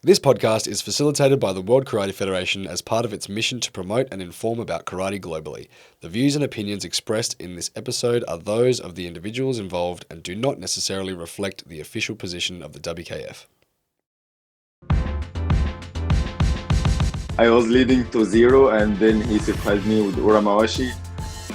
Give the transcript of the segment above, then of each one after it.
This podcast is facilitated by the World Karate Federation as part of its mission to promote and inform about karate globally. The views and opinions expressed in this episode are those of the individuals involved and do not necessarily reflect the official position of the WKF. I was leading to 0 and then he surprised me with Uramawashi.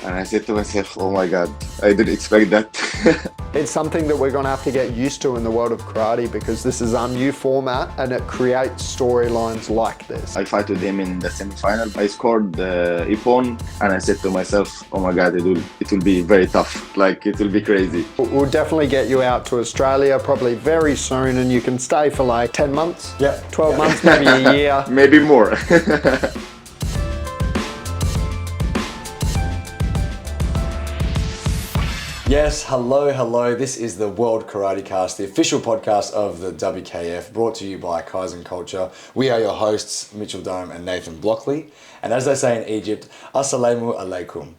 And I said to myself, oh my God, I didn't expect that. It's something that we're going to have to get used to in the world of karate because this is our new format and it creates storylines like this. I fought with him in the semi-final. I scored the Ippon and I said to myself, oh my God, it will be very tough. Like, it will be crazy. We'll definitely get you out to Australia probably very soon and you can stay for like 10 months, 12 months, maybe a year. Maybe more. Yes, hello. This is the World Karate Cast, the official podcast of the WKF, brought to you by Kaizen Culture. We are your hosts, Mitchell Dome and Nathan Blockley. And as they say in Egypt, Assalamu alaikum.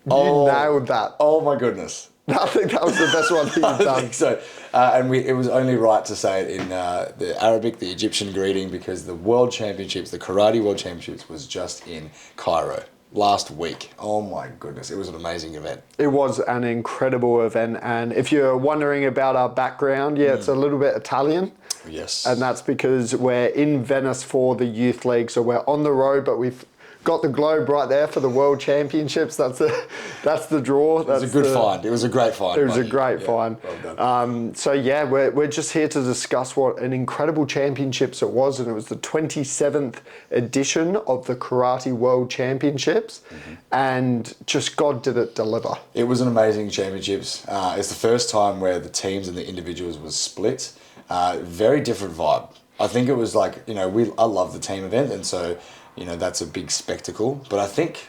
You nailed that. Oh my goodness. I think that was the best one that you've done. I think so. It was only right to say it in the Arabic, the Egyptian greeting, because the World Championships, the Karate World Championships, was just in Cairo last week. Oh my goodness, it was an amazing event. It was an incredible event, and if you're wondering about our background, it's a little bit Italian. Yes. And that's because we're in Venice for the youth league, so we're on the road, but we've got the globe right there for the World Championships. That's the draw. It was a good find. It was a great find. It was a great find. Well done. We're just here to discuss what an incredible championships it was, and it was the 27th edition of the Karate World Championships, and just God did it deliver. It was an amazing championships. It's the first time where the teams and the individuals was split. Very different vibe. I think it was like, I love the team event, and so that's a big spectacle, but I think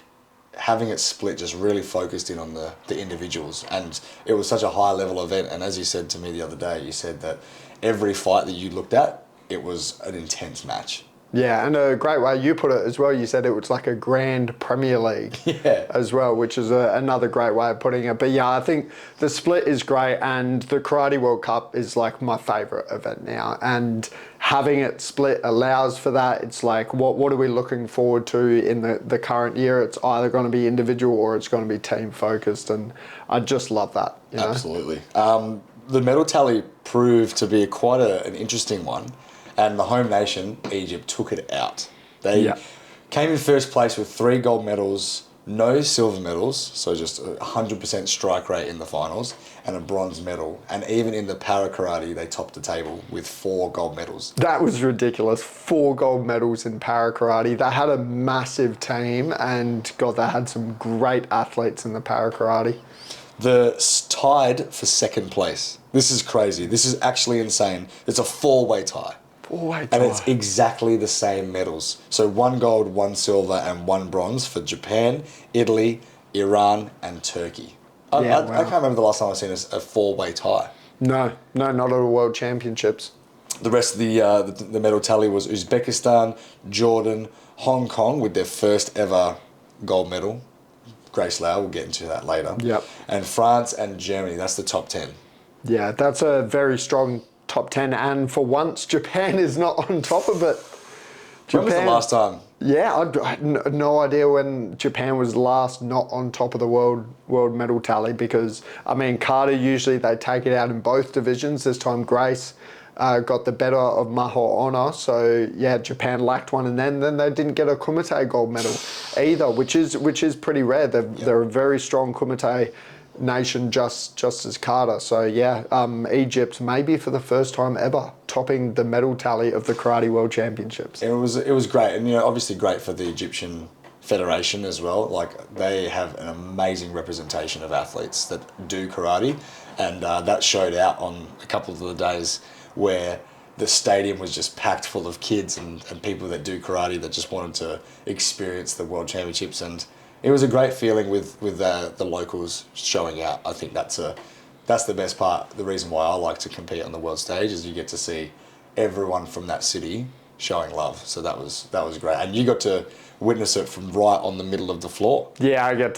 having it split just really focused in on the individuals, and it was such a high level event. And as you said to me the other day, you said that every fight that you looked at, it was an intense match. Yeah, and a great way you put it as well. You said it was like a grand Premier League as well, which is another great way of putting it. But yeah, I think the split is great, and the Karate World Cup is like my favourite event now. And having it split allows for that. It's like, what are we looking forward to in the current year? It's either going to be individual or it's going to be team focused, and I just love that. Absolutely. The medal tally proved to be quite an interesting one. And the home nation, Egypt, took it out. They came in first place with 3 gold medals, no silver medals, so just 100% strike rate in the finals, and a bronze medal. And even in the para karate, they topped the table with 4 gold medals. That was ridiculous. 4 gold medals in para karate. They had a massive team, and God, they had some great athletes in the para karate. They're tied for second place. This is crazy. This is actually insane. It's a 4-way tie. And it's exactly the same medals. So 1 gold, 1 silver, and 1 bronze for Japan, Italy, Iran, and Turkey. I can't remember the last time I've seen a 4-way tie. No, not at the World Championships. The rest of the medal tally was Uzbekistan, Jordan, Hong Kong with their first ever gold medal. Grace Lau, we'll get into that later. Yep. And France and Germany, that's the top 10. Yeah, that's a very strong top 10, and for once Japan is not on top of it. When was the last time? Yeah, I had no idea when Japan was last not on top of the world medal tally, because Kata, usually they take it out in both divisions. This time Grace got the better of Maho Honor, so yeah, Japan lacked one, and then they didn't get a Kumite gold medal either, which is pretty rare. They're a very strong Kumite nation, just as Kata. So yeah, Egypt maybe for the first time ever topping the medal tally of the Karate World Championships. It was great, and obviously great for the Egyptian Federation as well. Like, they have an amazing representation of athletes that do karate, and that showed out on a couple of the days where the stadium was just packed full of kids and people that do karate that just wanted to experience the World Championships. And it was a great feeling with the locals showing out. I think that's the best part. The reason why I like to compete on the world stage is you get to see everyone from that city showing love. So that was great. And you got to witness it from right on the middle of the floor. Yeah, I got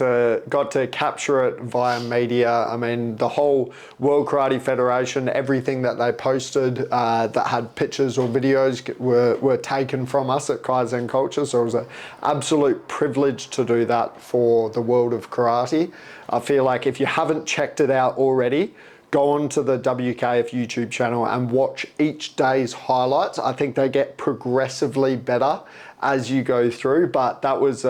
to capture it via media. I mean, the whole World Karate Federation, everything that they posted that had pictures or videos were taken from us at Kaizen Culture. So it was an absolute privilege to do that for the world of karate. I feel like if you haven't checked it out already, go on to the WKF YouTube channel and watch each day's highlights. I think they get progressively better as you go through, but that was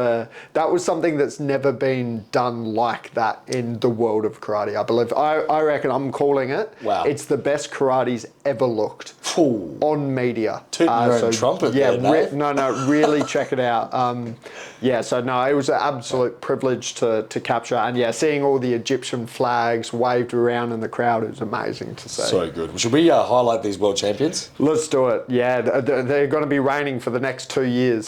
something that's never been done like that in the world of karate, I believe. I reckon, I'm calling it. Wow. It's the best karate's ever looked. Ooh. On media. Tooting your own trumpet yeah, there, no, really check it out. So no, it was an absolute privilege to capture. And yeah, seeing all the Egyptian flags waved around in the crowd, it was amazing to see. So good. Should we highlight these world champions? Let's do it. Yeah, they're going to be reigning for the next 2 years.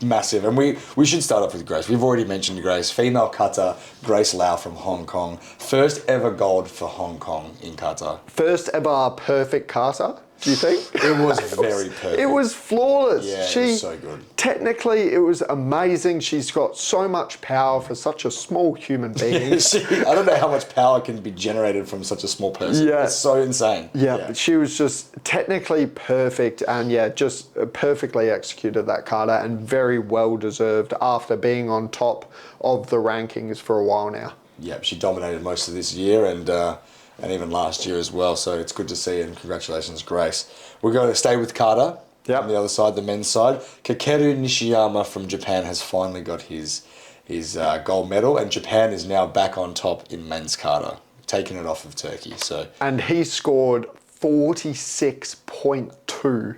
Massive. And we should start off with Grace. We've already mentioned Grace. Female kata, Grace Lau from Hong Kong. First ever gold for Hong Kong in kata. First ever perfect kata, do you think? It was very perfect. It was flawless. Yeah, it was so good. Technically, it was amazing. She's got so much power for such a small human being. I don't know how much power can be generated from such a small person. Yeah. It's so insane. Yeah, she was just technically perfect and just perfectly executed that kata and very well deserved after being on top of the rankings for a while now. Yeah, she dominated most of this year and even last year as well. So it's good to see, and congratulations, Grace. We're going to stay with kata. Yep. On the other side, the men's side. Kakeru Nishiyama from Japan has finally got his gold medal, and Japan is now back on top in men's kata, taking it off of Turkey. And he scored 46.2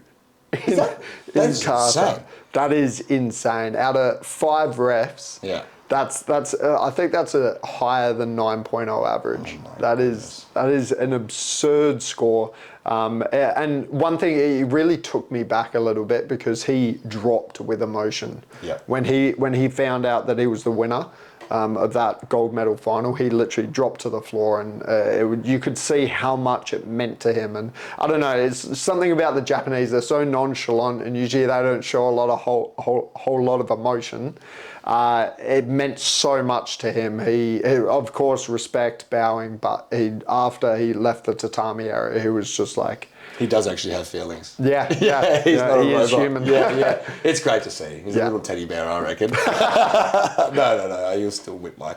in kata. Insane. That is insane. Out of 5 refs. Yeah. That's I think that's a higher than 9.0 average. That is an absurd score. And one thing, it really took me back a little bit because he dropped with emotion. Yeah. When he found out that he was the winner of that gold medal final, he literally dropped to the floor, and you could see how much it meant to him. And I don't know, it's something about the Japanese. They're so nonchalant, and usually they don't show a lot of whole lot of emotion. It meant so much to him. He of course, respect, bowing, but after he left the tatami area, he was just like... He does actually have feelings. Yeah, He's not a robot. He is human. Yeah. It's great to see. He's a little teddy bear, I reckon. No, he'll still whip my...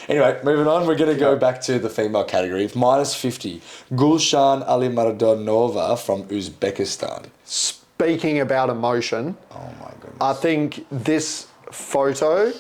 Anyway, moving on, we're going to go back to the female category. Minus 50, Gulshan Alimardonova from Uzbekistan. Speaking about emotion... Oh my goodness. I think this photo,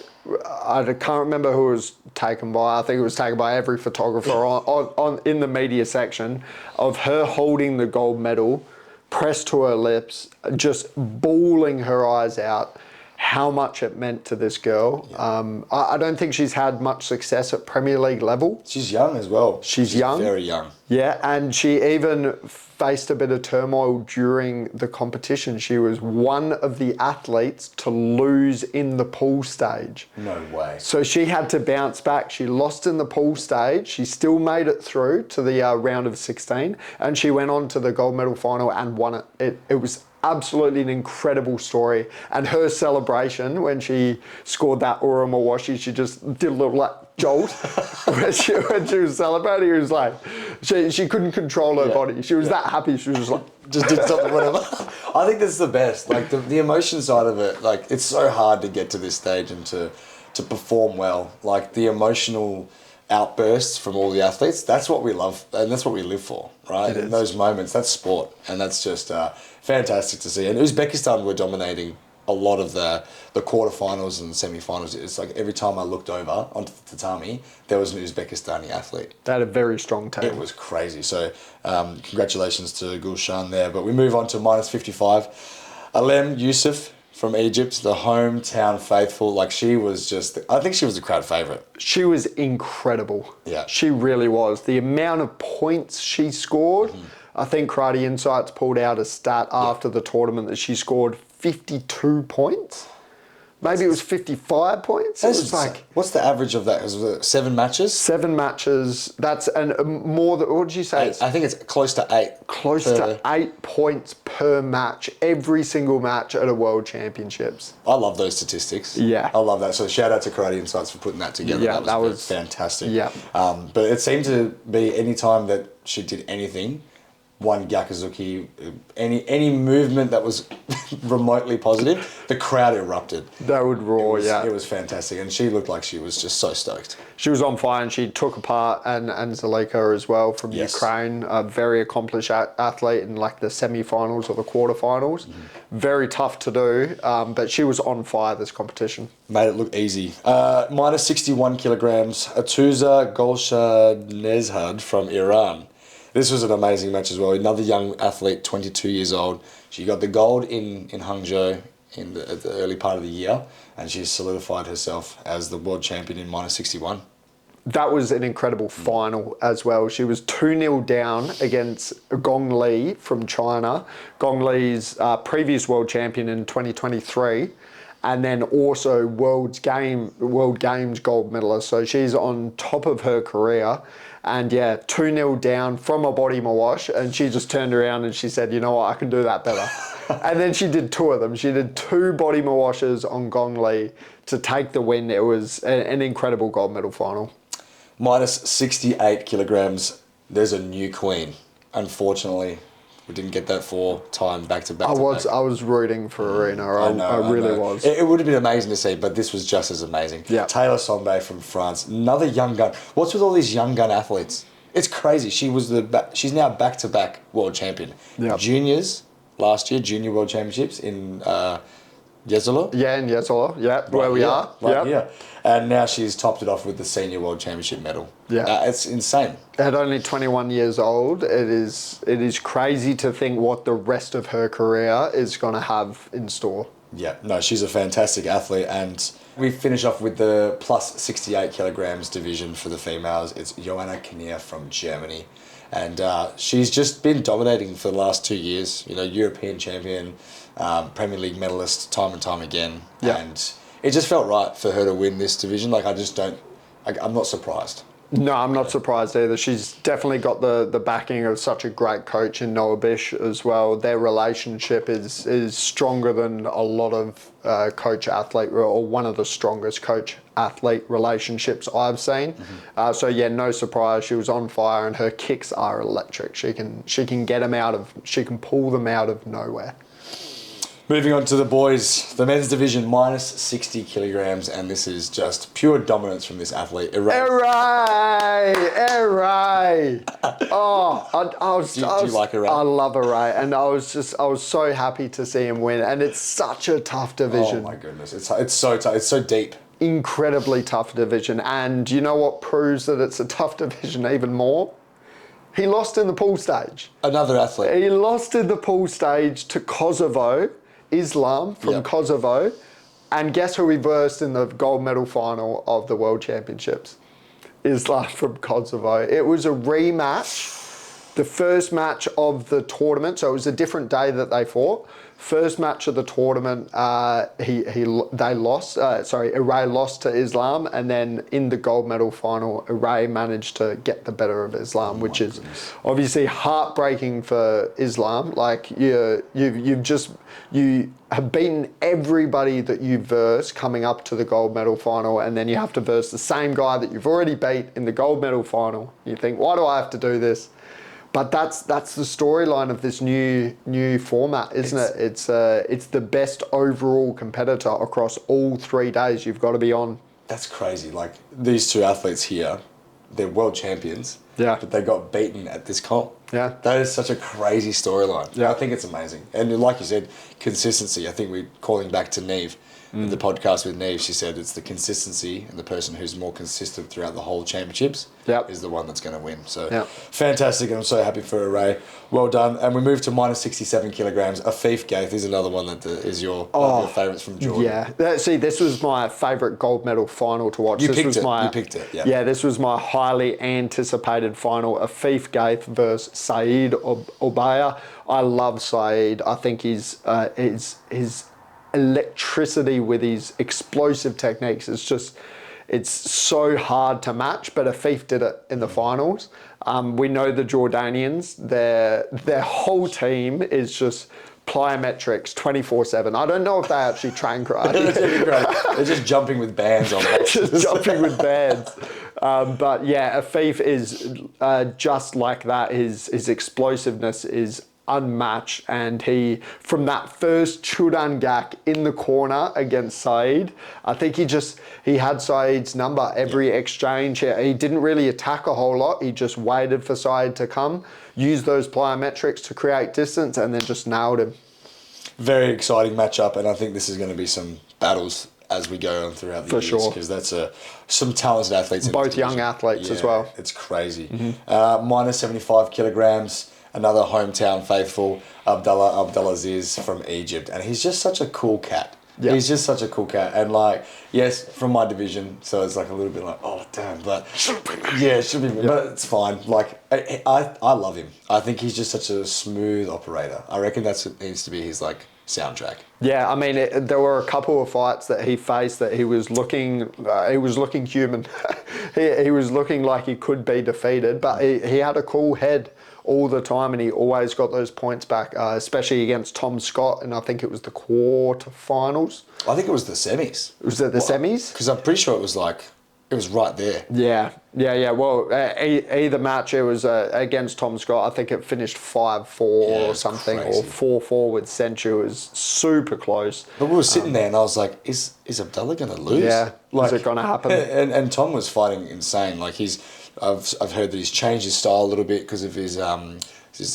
I can't remember who it was taken by. I think it was taken by every photographer on in the media section, of her holding the gold medal, pressed to her lips, just bawling her eyes out. How much it meant to this girl. Yeah. I don't think she's had much success at Premier League level. She's young as well. She's young. Very young. Yeah, and she even faced a bit of turmoil during the competition. She was one of the athletes to lose in the pool stage. No way. So she had to bounce back. She lost in the pool stage. She still made it through to the round of 16, and she went on to the gold medal final and won it. It was absolutely an incredible story. And her celebration when she scored that Uramawashi, she just did a little jolt when she was celebrating. It was like she couldn't control her body. She was that happy. She was just like just did something, whatever. I think that's the best. Like the emotion side of it. Like it's so hard to get to this stage and to perform well. Like the emotional outbursts from all the athletes. That's what we love and that's what we live for, right? In those moments, that's sport, and that's just fantastic to see. And Uzbekistan were dominating a lot of the quarterfinals and semi-finals. It's like every time I looked over onto the tatami, there was an Uzbekistani athlete. They had a very strong team. It was crazy. So congratulations to Gulshan there. But we move on to minus 55. Alem Youssef from Egypt, the hometown faithful. Like she was just, I think she was the crowd favourite. She was incredible. Yeah. She really was. The amount of points she scored, I think Karate Insights pulled out a stat after the tournament that she scored 52 points. Maybe it was 55 points. It was like what's the average of that? Was it 7 matches? 7 matches. That's more than, what did you say? I think it's close to 8. Close to 8 points per match, every single match at a World Championships. I love those statistics. Yeah. I love that. So shout out to Karate Insights for putting that together. Yeah, that was fantastic. Yeah. But it seemed to be any time that she did anything, one Gyakuzuki, any movement that was remotely positive, the crowd erupted. They would roar, It was fantastic. And she looked like she was just so stoked. She was on fire, and she took apart and Zalika as well from Ukraine, a very accomplished athlete in like the semi-finals or the quarterfinals. Very tough to do, but she was on fire this competition. Made it look easy. Minus 61 kilograms, Atuza Golshanezhad from Iran. This was an amazing match as well. Another young athlete, 22 years old. She got the gold in Hangzhou at the early part of the year, and she solidified herself as the world champion in minus 61. That was an incredible final as well. She was 2-0 down against Gong Li from China. Gong Li's previous world champion in 2023, and then also World Games gold medalist. So she's on top of her career. And yeah, 2-0 down from a body mawash, and she just turned around and she said, you know what, I can do that better. And then she did 2 of them. She did 2 body mawashes on Gong Li to take the win. It was an incredible gold medal final. Minus 68 kilograms, there's a new queen. Unfortunately, we didn't get that 4-time back-to-back. I was rooting for Arena. I really was. It would have been amazing to see, but this was just as amazing. Yeah. Taylor Sombe from France, another young gun. What's with all these young gun athletes? It's crazy. She's now back-to-back world champion. Yep. Juniors last year, junior world championships in Jezolo. Yeah, in Jezolo. Yeah, where we are. Right here. And now she's topped it off with the senior world championship medal. Yeah. It's insane. At only 21 years old, it is crazy to think what the rest of her career is going to have in store. Yeah, no, she's a fantastic athlete. And we finish off with the plus 68 kilograms division for the females. It's Joanna Kinnear from Germany. And she's just been dominating for the last 2 years. You know, European champion, Premier League medalist time and time again. Yeah. And it just felt right for her to win this division. Like, I'm not surprised. No, I'm not surprised either. She's definitely got the backing of such a great coach in Noah Bish as well. Their relationship is stronger than a lot of coach-athlete, or one of the strongest coach-athlete relationships I've seen. So yeah, no surprise. She was on fire, and her kicks are electric. She can pull them out of nowhere. Moving on to the boys, the men's division, minus 60 kilograms, and this is just pure dominance from this athlete. Hooray! Oh, do you like Hooray? I love Hooray, and I was so happy to see him win, and it's such a tough division. Oh my goodness, it's so tough, it's so deep. Incredibly tough division, and you know what proves that it's a tough division even more? He lost in the pool stage. Another athlete. He lost in the pool stage to Kosovo. Islam from Kosovo, and guess who he versed in the gold medal final of the World Championships? Islam from Kosovo. It was a rematch, the first match of the tournament, so it was a different day that they fought. First match of the tournament, Hooray lost to Islam, and then in the gold medal final, Hooray managed to get the better of Islam, which is obviously heartbreaking for Islam. Like you have beaten everybody that you verse coming up to the gold medal final, and then you have to verse the same guy that you've already beat in the gold medal final. You think, why do I have to do this? But that's the storyline of this new format, isn't it? It's the best overall competitor across all 3 days you've got to be on. That's crazy. Like, these 2 athletes here, they're world champions. Yeah. But they got beaten at this comp. Yeah. That is such a crazy storyline. Yeah. I think it's amazing. And like you said, consistency. I think we're calling back to Neve. The podcast with Neve, she said it's the consistency, and the person who's more consistent throughout the whole championships is the one that's going to win. So fantastic, and I'm so happy for Hooray. Well done. And we move to minus 67 kilograms. Afif Gaith is another one that is one of your favourites from Jordan. Yeah. See, this was my favourite gold medal final to watch. You picked it. Yeah, this was my highly anticipated final. Afif Gaith versus Saeed Obaya. I love Saeed. I think he's electricity with his explosive techniques. It's so hard to match, but Afif did it in the finals. We know the Jordanians, their whole team is just plyometrics 24/7. I don't know if they actually train karate. They're just jumping with bands on. Just jumping with bands. But yeah, Afif is just like that. His explosiveness is unmatched, and he, from that first Chudan Gak in the corner against Saeed, I think he had Saeed's number every exchange. He didn't really attack a whole lot. He just waited for Saeed to come, used those plyometrics to create distance, and then just nailed him. Very exciting matchup, and I think this is going to be some battles as we go on throughout the years. For sure. Because that's some talented athletes. In Both young athletes as well. It's crazy. Minus 75 kilograms. Another hometown faithful, Abdulaziz from Egypt. And he's just such a cool cat. Yeah. He's just such a cool cat. And yes, from my division, so it's a little bit oh, damn. But yeah, it should be. Yeah. But it's fine. I love him. I think he's just such a smooth operator. I reckon that's what needs to be his soundtrack. Yeah, I mean, there were a couple of fights that he faced that he was looking human. he was looking like he could be defeated, but he had a cool head all the time, and he always got those points back, especially against Tom Scott, and I think it was the quarterfinals. I think it was the semis. Was it the semis? Because I'm pretty sure it was it was right there. Yeah. Well, either match, it was against Tom Scott. I think it finished 5-4 or something, crazy. Or 4-4 with Senchu. It was super close. But we were sitting there, and I was like, is Abdullah going to lose? Yeah, is it going to happen? And Tom was fighting insane. I've heard that he's changed his style a little bit because of he's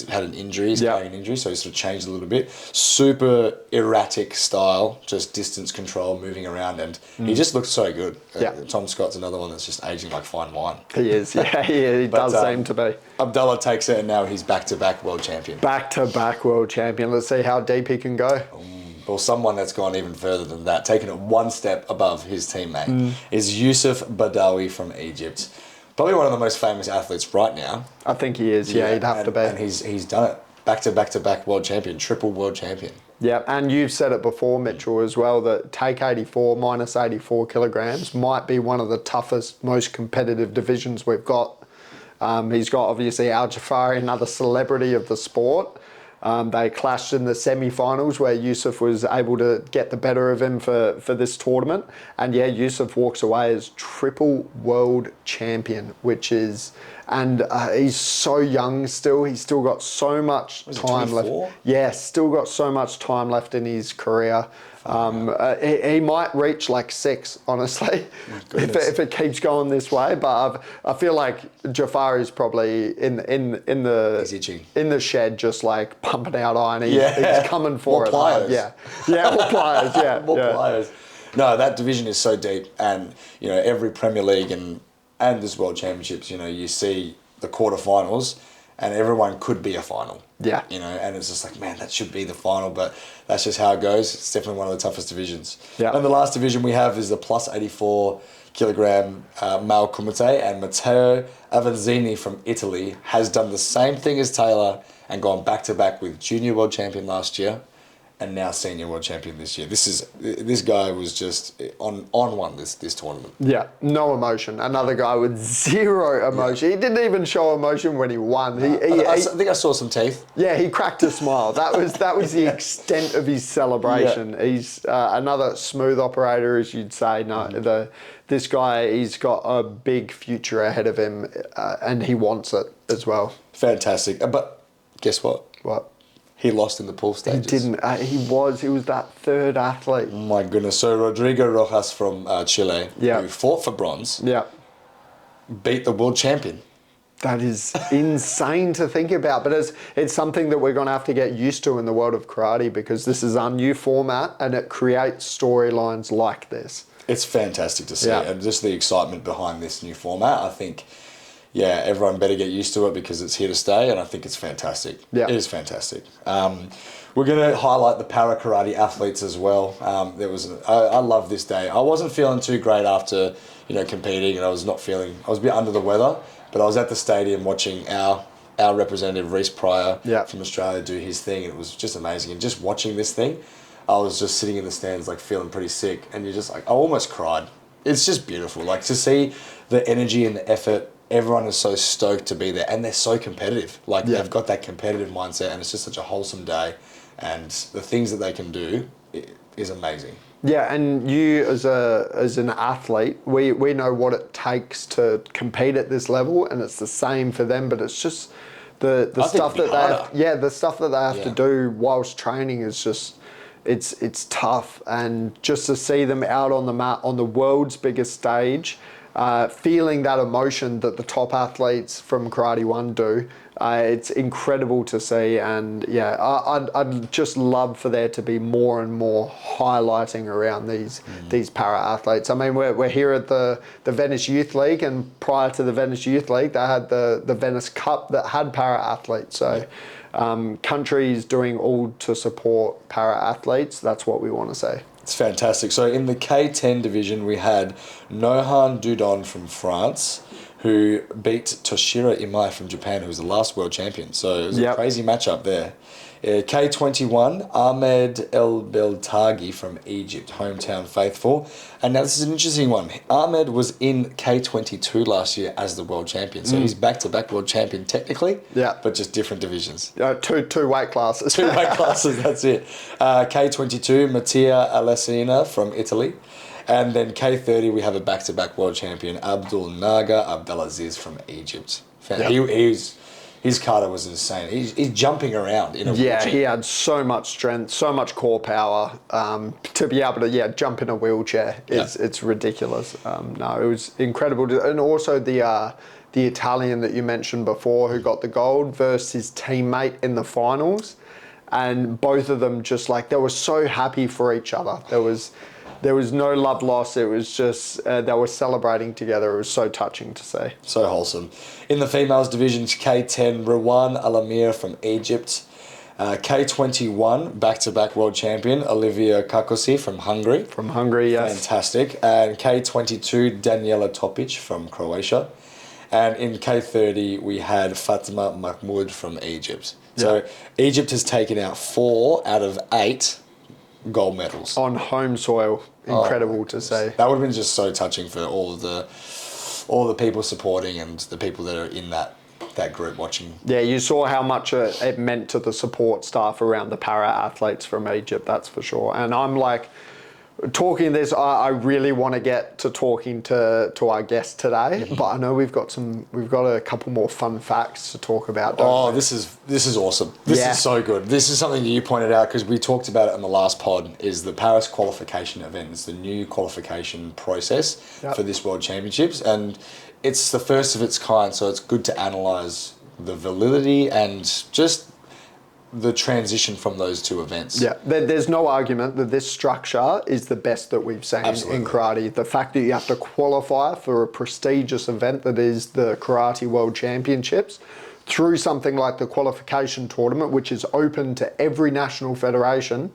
had an injury, he's playing an injury, so he's sort of changed a little bit. Super erratic style, just distance control, moving around, and he just looks so good. Tom Scott's another one that's just aging like fine wine. He is, he does seem to be. Abdullah takes it, and now he's back-to-back world champion. Back-to-back world champion. Let's see how deep he can go. Or someone that's gone even further than that, taking it one step above his teammate, is Youssef Badawy from Egypt. Probably one of the most famous athletes right now. I think he is, he'd have to be. And he's done it. Back-to-back world champion, triple world champion. Yeah, and you've said it before, Mitchell, as well, that take 84, minus 84 kilograms might be one of the toughest, most competitive divisions we've got. He's got, obviously, Al Jafari, another celebrity of the sport. They clashed in the semi-finals where Youssef was able to get the better of him for this tournament. And Youssef walks away as triple world champion, and he's so young still. He's still got so much time left. Yeah, still got so much time left in his career. He might reach 6, honestly, if it keeps going this way. But I feel like Jafari's probably in the shed, just pumping out iron. He's coming for more it. Pliers. More pliers. Yeah, more pliers. No, that division is so deep, and every Premier League and this World Championships, you see the quarterfinals, and everyone could be a final. Yeah. And it's just man, that should be the final, but that's just how it goes. It's definitely one of the toughest divisions. Yeah. And the last division we have is the plus 84 kilogram Male Kumite, and Matteo Avanzini from Italy has done the same thing as Taylor and gone back-to-back with junior world champion last year and now senior world champion this year. This guy was just on one this tournament. Yeah, no emotion. Another guy with zero emotion. He didn't even show emotion when he won. I think I saw some teeth. Yeah, he cracked a smile. That was the extent of his celebration. Yeah. He's another smooth operator, as you'd say. No, this guy, he's got a big future ahead of him, and he wants it as well. Fantastic. But guess what? What? He lost in the pool stages. He didn't. He was that third athlete. Oh my goodness. So Rodrigo Rojas from Chile, who fought for bronze, beat the world champion. That is insane to think about, but it's something that we're going to have to get used to in the world of karate, because this is our new format and it creates storylines like this. It's fantastic to see, and just the excitement behind this new format. I think, everyone better get used to it because it's here to stay, and I think it's fantastic. Yeah. It is fantastic. We're going to highlight the para karate athletes as well. I love this day. I wasn't feeling too great after competing, and I was a bit under the weather, but I was at the stadium watching our representative Reece Pryor from Australia do his thing, and it was just amazing. And just watching this thing, I was just sitting in the stands, like feeling pretty sick, and you're just like, I almost cried. It's just beautiful, like to see the energy and the effort. Everyone is so stoked to be there, and they're so competitive. Like they've got that competitive mindset, and it's just such a wholesome day, and the things that they can do is amazing. Yeah, and you as an athlete, we know what it takes to compete at this level, and it's the same for them. But it's just the stuff that the stuff that they have to do whilst training is just it's tough, and just to see them out on the mat on the world's biggest stage, feeling that emotion that the top athletes from Karate One do. It's incredible to see, and yeah, I'd just love for there to be more and more highlighting around these para athletes. I mean, we're here at the Venice Youth League, and prior to the Venice Youth League, they had the Venice Cup that had para athletes. So countries doing all to support para athletes. That's what we want to say. It's fantastic. So in the K10 division, we had Nohan Dudon from France, who beat Toshiro Imai from Japan, who was the last world champion. So it was a crazy matchup there. K21, Ahmed El Beltagi from Egypt, hometown faithful. And now this is an interesting one. Ahmed was in K22 last year as the world champion. So he's back-to-back world champion technically, but just different divisions. Two weight classes. Two weight classes, that's it. K22, Mattia Alessina from Italy. And then K30, we have a back-to-back world champion, Abdul Naga Abdelaziz from Egypt. His kata was insane. He's jumping around in a wheelchair. Yeah, he had so much strength, so much core power. To be able to jump in a wheelchair it's ridiculous. No, it was incredible. And also the Italian that you mentioned before, who got the gold, versus his teammate in the finals, and both of them just like they were so happy for each other. There was no love lost. It was just, they were celebrating together. It was so touching to see. So wholesome. In the females division, K10, Rawan Alamir from Egypt. K21, back-to-back world champion, Olivia Kakosi from Hungary. From Hungary, yes. Fantastic. And K22, Daniela Topic from Croatia. And in K30, we had Fatima Mahmoud from Egypt. So Egypt has taken out 4 out of 8 gold medals on home soil. Incredible to see. That would have been just so touching for all the people supporting and the people that are in that group watching. Yeah, you saw how much it meant to the support staff around the para athletes from Egypt, that's for sure. And I'm like, talking this, I really want to get to talking to our guest today, but I know we've got a couple more fun facts to talk about. This is awesome. This is so good. This is something that you pointed out because we talked about it in the last pod. Is the Paris qualification event? It's the new qualification process for this World Championships, and it's the first of its kind. So it's good to analyse the validity and just the transition from those two events. Yeah, there's no argument that this structure is the best that we've seen in karate. The fact that you have to qualify for a prestigious event that is the Karate World Championships through something like the qualification tournament, which is open to every national federation,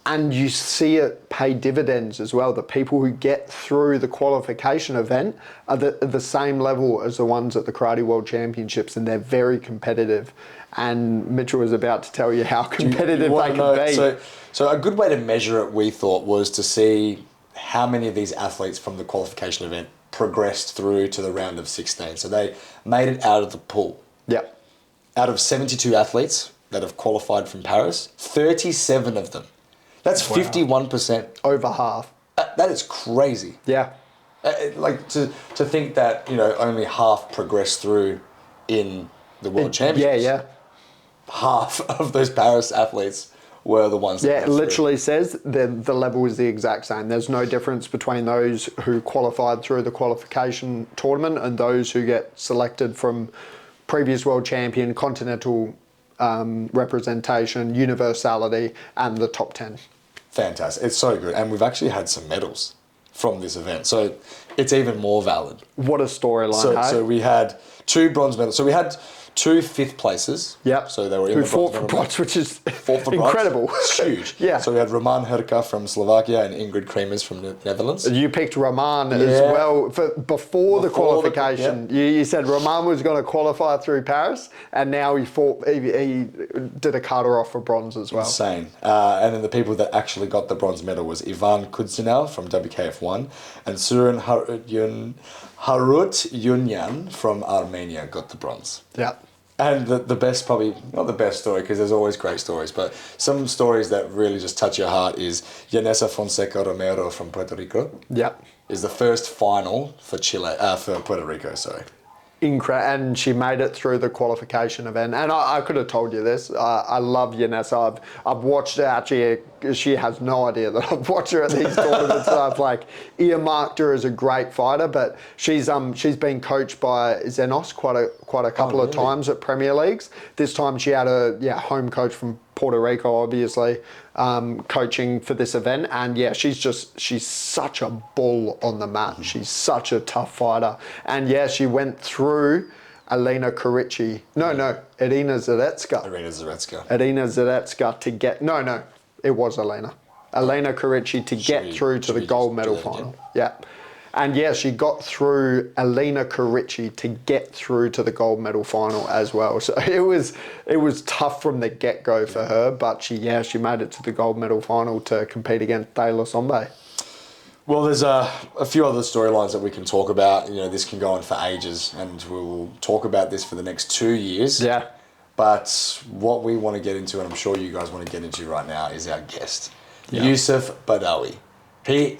and you see it pay dividends as well. The people who get through the qualification event are the same level as the ones at the Karate World Championships, and they're very competitive. And Mitchell was about to tell you how competitive they can be. So a good way to measure it, we thought, was to see how many of these athletes from the qualification event progressed through to the round of 16. So they made it out of the pool. Yep. Out of 72 athletes that have qualified from Paris, 37 of them. That's 51%. Over half. That is crazy. Yeah. Like to think that, only half progressed through in the World Championships. Yeah. Half of those Paris athletes were the ones that it literally says the level is the exact same. There's no difference between those who qualified through the qualification tournament and those who get selected from previous world champion, continental representation, universality, and the top 10. Fantastic. It's so good. And we've actually had some medals from this event. So it's even more valid. What a storyline, So we had 2 bronze medals. So we had 2 5th places. Yep. So they were in Who the fought for bronze bronze, which is fought for bronze. incredible. It's huge. Yeah. So we had Roman Herka from Slovakia and Ingrid Kremers from the Netherlands. You picked Roman as well before the qualification. You said Roman was going to qualify through Paris, and now he did a Kata off for bronze as well. Insane. And then the people that actually got the bronze medal was Ivan Kudzinov from WKF1 and Surin Harut Yunyan from Armenia got the bronze. Yeah. And the best, probably not the best story, because there's always great stories, but some stories that really just touch your heart is Yanessa Fonseca Romero from Puerto Rico. Yeah. Is the first final for for Puerto Rico, sorry. And she made it through the qualification event. And I could have told you this. I love Yanessa. I've watched her. Actually, she has no idea that I've watched her at these tournaments. I've earmarked her as a great fighter. But she's been coached by Zenos quite a couple of times at Premier Leagues. This time she had a home coach from Puerto Rico, obviously, coaching for this event. And she's such a bull on the mat. She's such a tough fighter. And she went through Elena Karici. Irina Zaretska. Irina Zaretska to get, it was Elena. Elena Karici to get through to the gold medal final. Yeah. And she got through Elena Karici to get through to the gold medal final as well. So it was tough from the get-go for her, but she made it to the gold medal final to compete against De La Sombe. Well, there's a few other storylines that we can talk about. This can go on for ages, and we'll talk about this for the next 2 years. Yeah. But what we want to get into, and I'm sure you guys want to get into right now, is our guest, Youssef Badawy. He,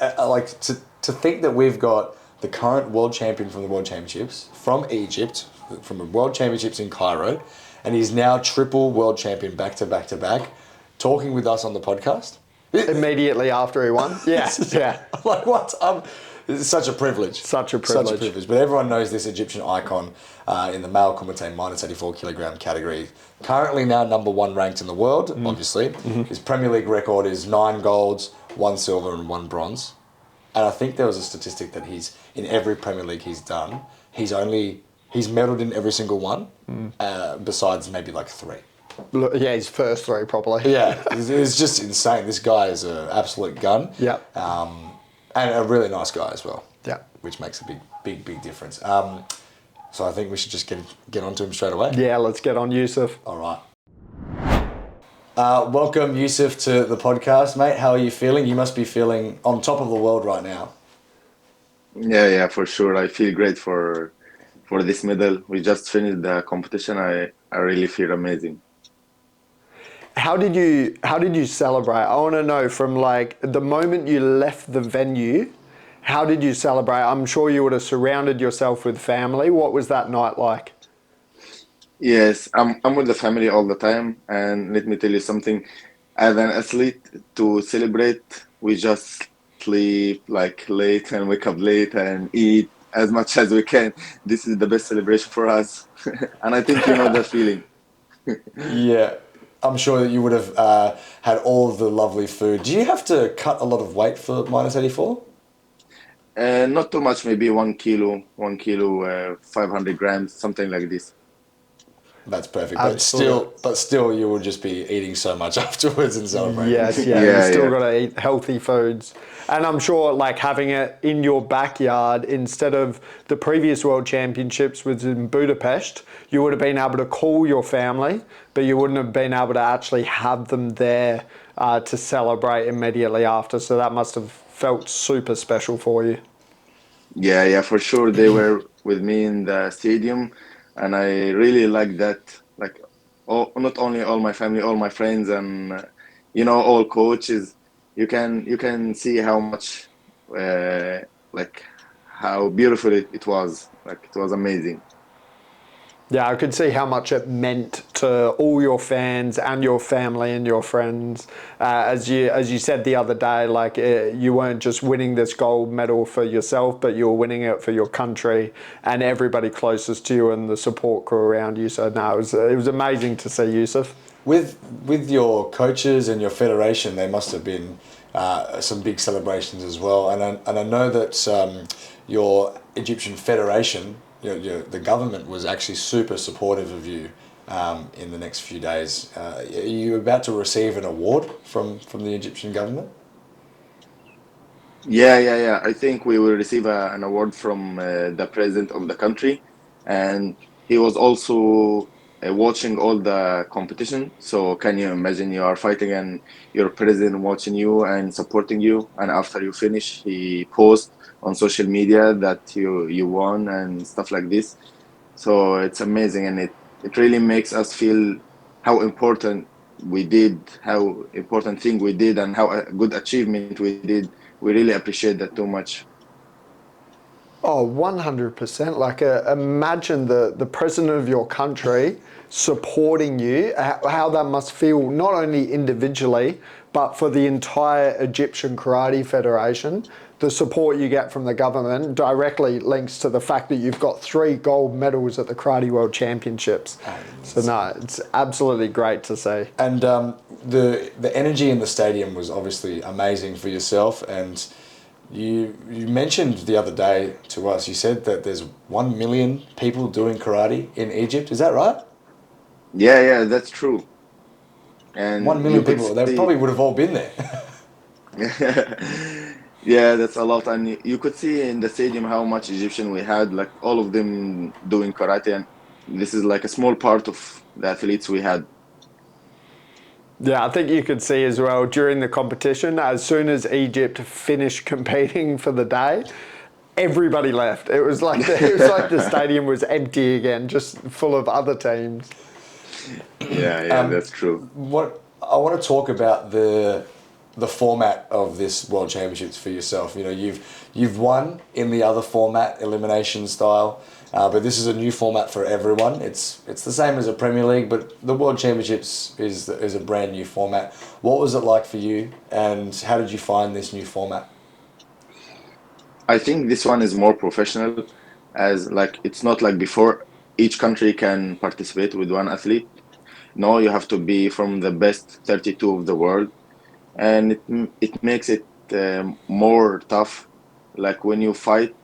to think that we've got the current world champion from the World Championships from Egypt, from the World Championships in Cairo, and he's now triple world champion back to back to back, talking with us on the podcast. Immediately after he won. Yeah. What? It's such a privilege. Such a privilege. But everyone knows this Egyptian icon in the Male Kumite minus 84 kilogram category. Currently now number 1 ranked in the world, obviously. His Premier League record is 9 golds, 1 silver and 1 bronze. And I think there was a statistic that he's, in every Premier League he's done, he's medalled in every single one, besides maybe 3. Yeah, his first 3 probably. Yeah, it's just insane. This guy is an absolute gun. Yeah. And a really nice guy as well. Yeah. Which makes a big difference. So I think we should just get on to him straight away. Yeah, let's get on Youssef. All right. Welcome, Youssef, to the podcast, mate. How are you feeling? You must be feeling on top of the world right now. Yeah, for sure. I feel great for this medal. We just finished the competition. I really feel amazing. How did you celebrate? I want to know from the moment you left the venue, how did you celebrate? I'm sure you would have surrounded yourself with family. What was that night like? Yes, I'm with the family all the time, and let me tell you something. As an athlete, to celebrate, we just sleep late and wake up late and eat as much as we can. This is the best celebration for us, and I think you know that feeling. Yeah, I'm sure that you would have had all of the lovely food. Do you have to cut a lot of weight for minus 84? Not too much, maybe 1 kilo, 500 grams, something like this. That's perfect. But still, you will just be eating so much afterwards and celebrating. Yes, you still got to eat healthy foods. And I'm sure having it in your backyard instead of the previous World Championships was in Budapest, you would have been able to call your family, but you wouldn't have been able to actually have them there to celebrate immediately after. So that must have felt super special for you. Yeah, for sure. They were with me in the stadium. And I really like that, not only all my family, all my friends, and all coaches. You can see how much, how beautiful it was. It was amazing. Yeah, I could see how much it meant to all your fans and your family and your friends. As you said the other day, you weren't just winning this gold medal for yourself, but you were winning it for your country and everybody closest to you and the support crew around you. So no, it was amazing to see Youssef. With your coaches and your federation, there must have been some big celebrations as well. And I know that your Egyptian federation, the government was actually super supportive of you in the next few days. Are you about to receive an award from the Egyptian government? Yeah. I think we will receive an award from the president of the country, and he was also watching all the competition. So can you imagine you are fighting and your president watching you and supporting you, and after you finish, he posts on social media that you won and stuff like this. So it's amazing, and it really makes us feel how important we did, how important thing we did, and how a good achievement we did. We really appreciate that too much. Oh, 100%. Like, imagine the president of your country supporting you, how that must feel, not only individually, but for the entire Egyptian Karate Federation. The support you get from the government directly links to the fact that you've got 3 gold medals at the Karate World Championships. So, no, it's absolutely great to see. And the energy in the stadium was obviously amazing for yourself. And you mentioned the other day to us, you said that there's 1 million people doing karate in Egypt. Is that right? Yeah, that's true. And 1 you million could people. They see, probably would have all been there. yeah, that's a lot. And you could see in the stadium how much Egyptian we had, like all of them doing karate. And this is like a small part of the athletes we had. Yeah, I think you could see as well during the competition, as soon as Egypt finished competing for the day, everybody left. It was like the stadium was empty again, just full of other teams. Yeah, that's true. What I want to talk about the format of this World Championships for yourself. You've won in the other format, elimination style, but this is a new format for everyone. It's the same as a Premier League, but the World Championships is a brand new format. What was it like for you, and how did you find this new format? I think this one is more professional, as like it's not like before each country can participate with one athlete. No, you have to be from the best 32 of the world, and it makes it more tough. Like when you fight,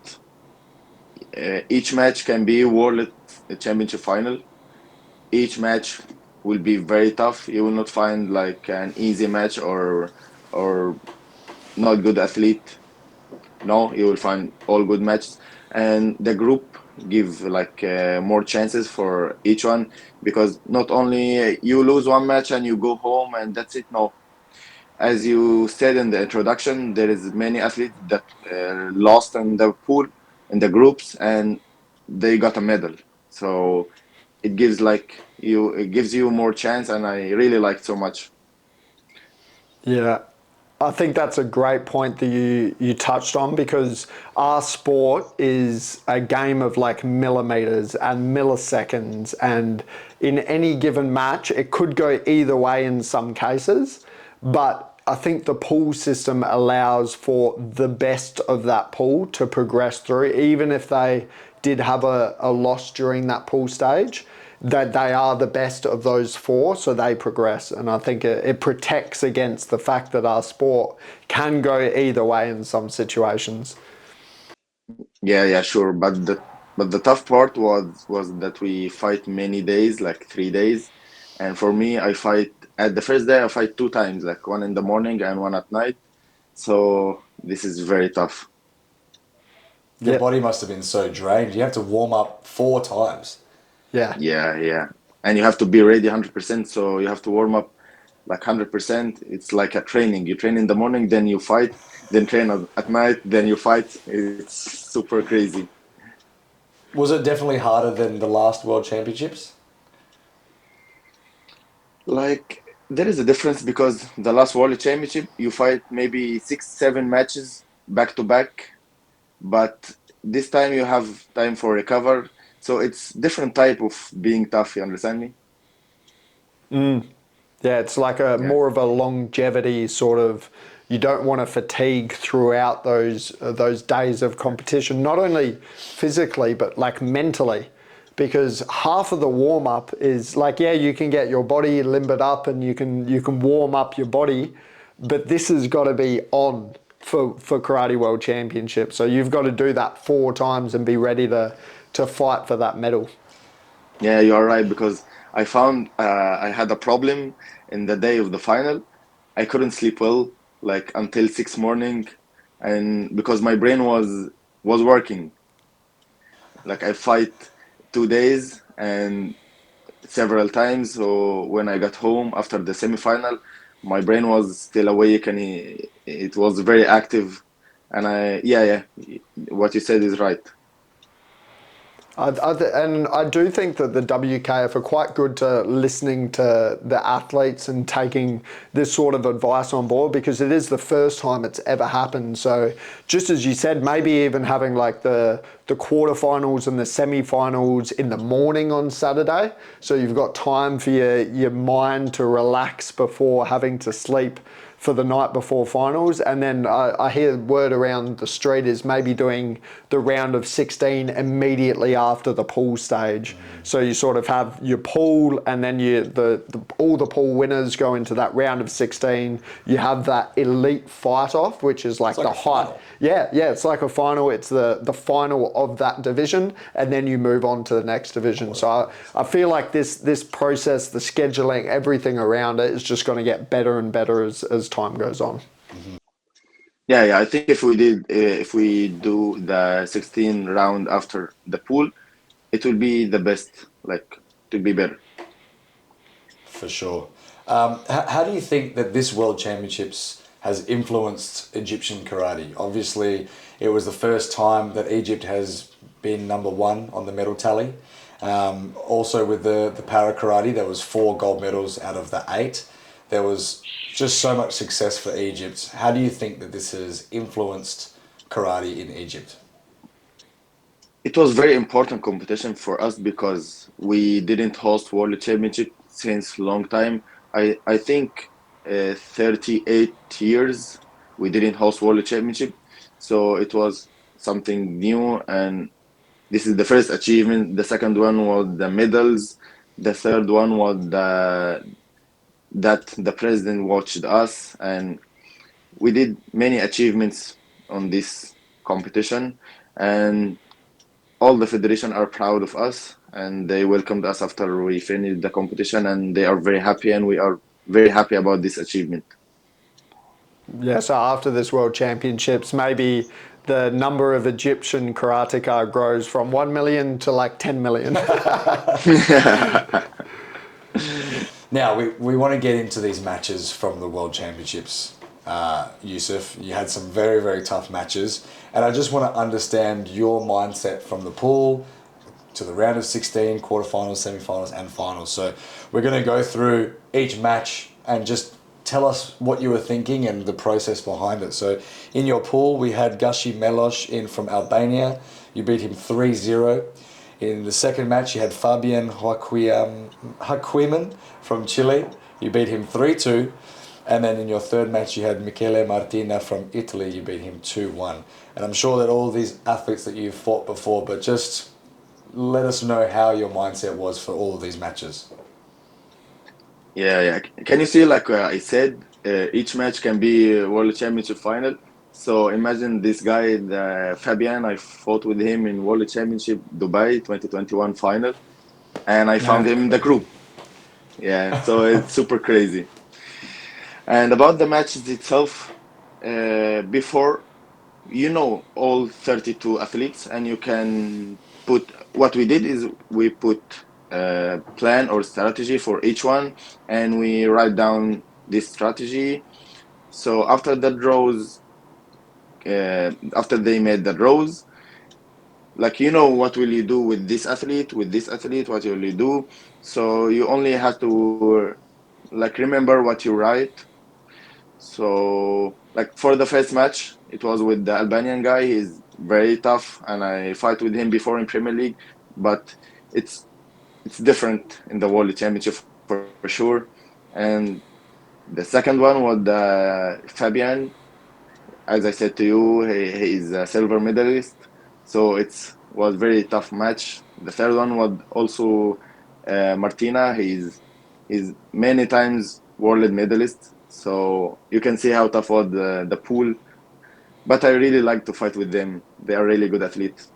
each match can be World Championship final. Each match will be very tough. You will not find like an easy match or not good athlete. No, you will find all good matches, and the group give like more chances for each one, because not only you lose one match and you go home and that's it. No, as you said in the introduction, there is many athletes that lost in the pool in the groups and they got a medal. So it gives you more chance, and I really like so much. Yeah, I think that's a great point that you touched on, because our sport is a game of like millimeters and milliseconds, and in any given match it could go either way in some cases, but I think the pool system allows for the best of that pool to progress through, even if they did have a loss during that pool stage, that they are the best of those 4, so they progress. And I think it protects against the fact that our sport can go either way in some situations. Yeah, sure. But the tough part was that we fight many days, like 3 days. And for me, I fight at the first day I fight 2 times, like one in the morning and one at night. So this is very tough. Your Yeah, body must have been so drained. You have to warm up 4 times. yeah. Yeah. And you have to be ready 100%. So you have to warm up like 100%. It's like a training. You train in the morning, then you fight, then train at night, then you fight. It's super crazy. Was it definitely harder than the last World Championships? Like there is a difference, because the last World Championship you fight maybe 6, 7 matches back to back, but this time you have time for recover. So it's different type of being tough. You understand me? Yeah, it's like a Yeah. more of a longevity sort of. You don't want to fatigue throughout those days of competition, not only physically but like mentally, because half of the warm up is like, yeah, you can get your body limbered up and you can warm up your body, but this has got to be on for Karate World Championship. So you've got to do that 4 times and be ready to fight for that medal. Yeah, you are right because I found I had a problem in the day of the final. I couldn't sleep well like until 6 morning, and because my brain was working. Like I fight 2 days and several times. So when I got home after the semifinal, my brain was still awake and it was very active. And yeah, what you said is right. And I do think that the WKF are quite good to listening to the athletes and taking this sort of advice on board, because it is the first time it's ever happened. So just as you said, maybe even having like the quarterfinals and the semi-finals in the morning on Saturday, so you've got time for your mind to relax before having to sleep for the night before finals. And then I hear word around the street is maybe doing the round of 16 immediately after the pool stage. So you sort of have your pool, and then all the pool winners go into that round of 16. You have that elite fight off, which is like the height. Yeah, it's like a final. It's the final of that division, and then you move on to the next division. So I feel like this process, the scheduling, everything around it is just going to get better and better as time goes on. Yeah. I think if we do the 16 round after the pool, it will be the best. Like to be better. For sure. How do you think that this World Championships has influenced Egyptian karate? Obviously, it was the first time that Egypt has been number one on the medal tally. Also with the para karate, there was 4 gold medals out of the 8. There was just so much success for Egypt. How do you think that this has influenced karate in Egypt? It was very important competition for us because we didn't host World Championship since long time. I think 38 years we didn't host World Championship, so it was something new, and this is the first achievement. The second one was the medals. The third one was that the president watched us, and we did many achievements on this competition, and all the federation are proud of us, and they welcomed us after we finished the competition, and they are very happy, and we are very happy about this achievement. Yeah, so after this World Championships, maybe the number of Egyptian karateka grows from 1 million to like 10 million. Now, we want to get into these matches from the World Championships. Youssef, you had some very, very tough matches. And I just want to understand your mindset from the pool to the round of 16, quarterfinals, semifinals, and finals. So we're going to go through each match and just tell us what you were thinking and the process behind it. So in your pool, we had Gashi Melosh in from Albania. You beat him 3-0. In the second match, you had Fabian Haquiman from Chile. You beat him 3-2. And then in your third match, you had Michele Martina from Italy. You beat him 2-1. And I'm sure that all these athletes that you've fought before, but just let us know how your mindset was for all of these matches. Yeah. Can you see, like I said, each match can be a World Championship final. So imagine this guy, Fabian. I fought with him in World Championship Dubai 2021 final, and I found him in the group. Yeah, so it's super crazy. And about the matches itself, before all 32 athletes, and you can put what we did is we put a plan or strategy for each one, and we write down this strategy. So after the draws, after they made the draws, like what will you do with this athlete, what will you do? So you only have to like remember what you write. So, like for the first match, it was with the Albanian guy. He's very tough, and I fight with him before in Premier League, but it's it's different in the World Championship for sure. And the second one was the Fabian. As I said to you, he is a silver medalist, so it's was very tough match. The third one was also Martina. He's many times world medalist, so you can see how tough was the pool. But I really like to fight with them. They are really good athletes.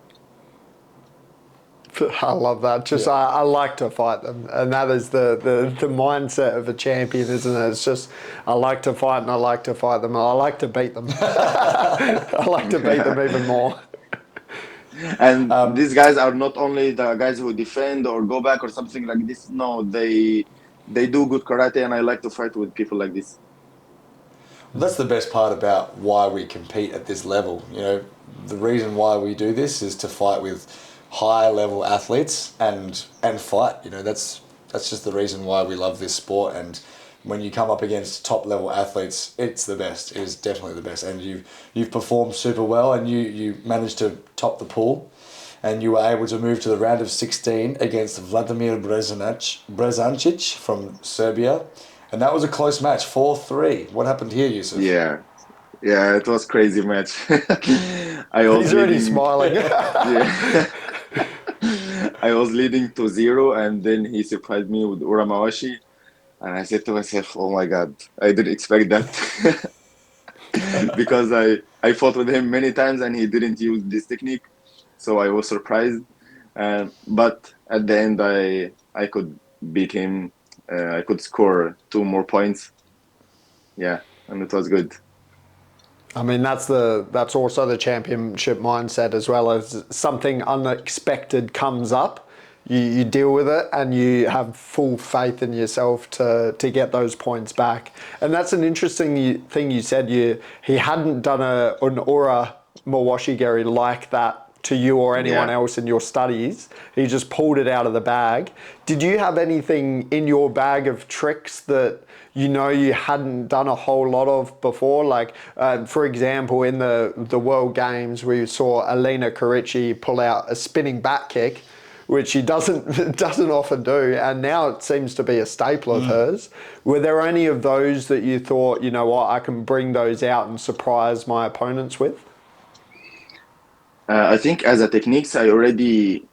I love that. Just I like to fight them, and that is the mindset of a champion, isn't it? It's just I like to fight and I like to fight them. And I like to beat them. I like to beat them even more. And these guys are not only the guys who defend or go back or something like this. No, they do good karate, and I like to fight with people like this. That's the best part about why we compete at this level. You know, the reason why we do this is to fight with high level athletes and fight. You know, that's just the reason why we love this sport. And when you come up against top level athletes, it's the best. It is definitely the best. And you've performed super well, and you managed to top the pool, and you were able to move to the round of 16 against Vladimir Brezančić from Serbia. And that was a close match, 4-3. What happened here, Youssef? Yeah, it was crazy match. He's already smiling. Yeah. I was leading to 0, and then he surprised me with Uramawashi. And I said to myself, oh my God, I didn't expect that. Because I fought with him many times and he didn't use this technique. So I was surprised. But at the end, I could beat him. I could score 2 more points. Yeah, and it was good. I mean, that's also the championship mindset, as well as something unexpected comes up. You deal with it and you have full faith in yourself to get those points back. And that's an interesting thing you said. He hadn't done an Ura Mawashigeri like that to you or anyone else in your studies. He just pulled it out of the bag. Did you have anything in your bag of tricks that you hadn't done a whole lot of before? Like, for example, in the World Games, we saw Elena Carici pull out a spinning back kick, which she doesn't often do, and now it seems to be a staple of hers. Were there any of those that you thought, you know what, I can bring those out and surprise my opponents with? I think as a techniques, I already